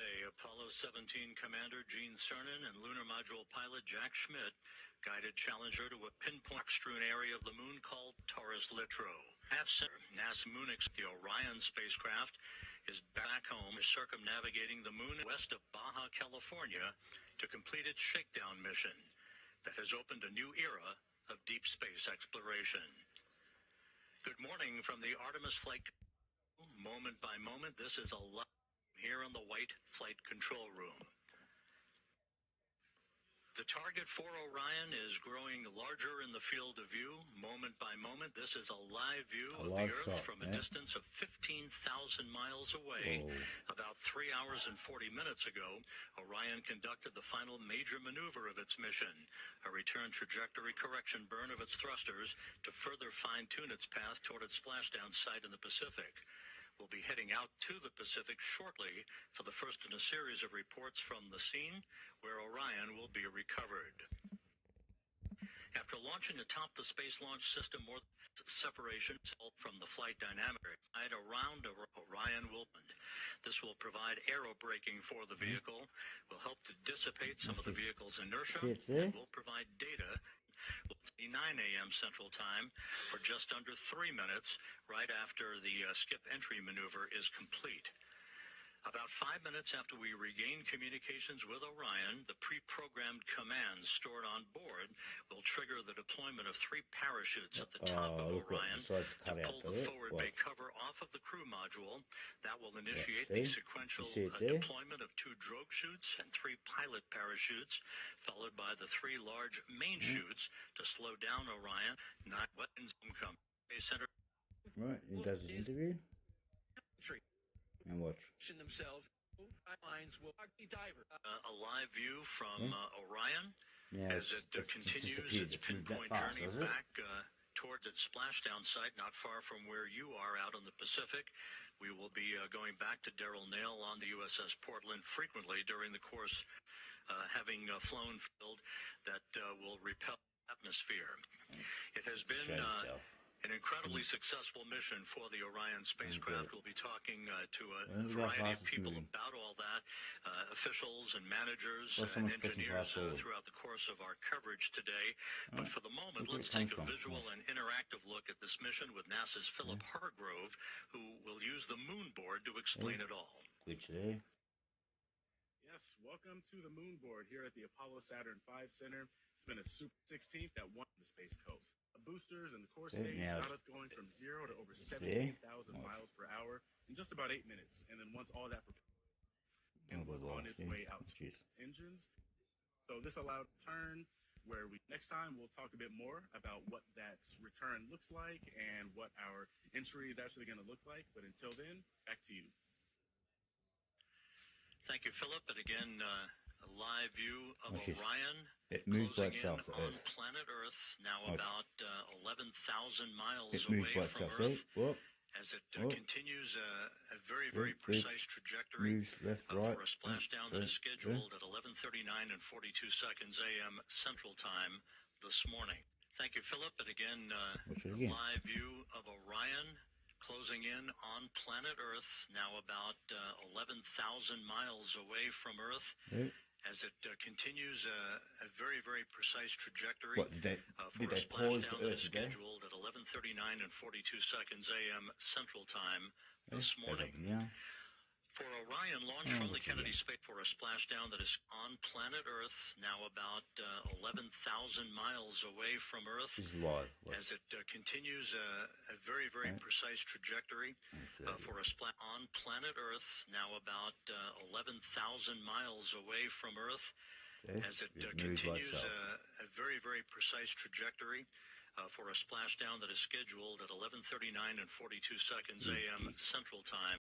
Today, Apollo 17 Commander Gene Cernan and Lunar Module pilot Jack Schmitt guided Challenger to a pinpoint-strewn area of the moon called Taurus Littrow. NASA Moonix, the Orion spacecraft, is back home, circumnavigating the moon west of Baja California to complete its shakedown mission that has opened a new era of deep space exploration. Good morning from the Artemis flight. Moment by moment, this is a live here in the White Flight Control Room. The target for Orion is growing larger in the field of view. Moment by moment, this is a live view of the Earth from a distance of 15,000 miles away. About 3 hours and 40 minutes ago, Orion conducted the final major maneuver of its mission, a return trajectory correction burn of its thrusters to further fine-tune its path toward its splashdown site in the Pacific. We'll be heading out to the Pacific shortly for the first in a series of reports from the scene where Orion will be recovered. After launching atop the Space Launch System, more separation from the flight dynamic around Orion will end. This will provide aerobraking for the vehicle, will help to dissipate some of the vehicle's inertia, and will provide data. 9 a.m. Central Time for just under 3 minutes right after the skip entry maneuver is complete. About 5 minutes after we regain communications with Orion, the pre-programmed commands stored on board will trigger the deployment of 3 parachutes at the top of Orion to pull the forward bay cover off of the crew module. That will initiate the sequential deployment of 2 drogue chutes and 3 pilot parachutes, followed by the 3 large main chutes to slow down Orion. 9 weapons come. Center. Right, he does his interview. And watch. Themselves, a live view from Orion as it continues its pinpoint journey back towards its splashdown site, not far from where you are out in the Pacific. We will be going back to Darrell Nail on the USS Portland frequently during the course, having flown field that will repel the atmosphere. It has been an incredibly successful mission for the Orion spacecraft. We'll be talking to a variety of people about all that, officials and managers and engineers throughout the course of our coverage today. But for the moment, let's take a visual and interactive look at this mission with NASA's Philip Hargrove, who will use the moon board to explain it all. Which day? Yes, welcome to the moon board here at the Apollo Saturn V Center. It's been a Super 16th that won the Space Coast. The boosters and the core stage got us going from 0 to over 17,000 miles per hour in just about 8 minutes. And then once all that was on its way out to engines. So this allowed a turn where next time we'll talk a bit more about what that return looks like and what our entry is actually going to look like. But until then, back to you. Thank you, Philip. And again, a live view of Orion. It moves by itself on planet Earth, now about 11,000 miles away from Earth. As it continues a very, very precise trajectory for a splashdown that is scheduled at 11:39 and 42 seconds a.m. Central Time this morning. Thank you, Philip. And again, a live view of Orion closing in on planet Earth, now about 11,000 miles away from Earth. As it continues a very, very precise trajectory for a splashdown that is scheduled at 11:39 and 42 seconds a.m. Central Time this morning. For Orion, launched from the Kennedy Space for a splashdown that is on planet Earth, now about 11,000 miles away from Earth. As it continues a very, very precise trajectory for a splash on planet Earth, now about 11,000 miles away from Earth. As it continues a very, very precise trajectory for a splashdown that is scheduled at 11:39 and 42 seconds a.m. Central Time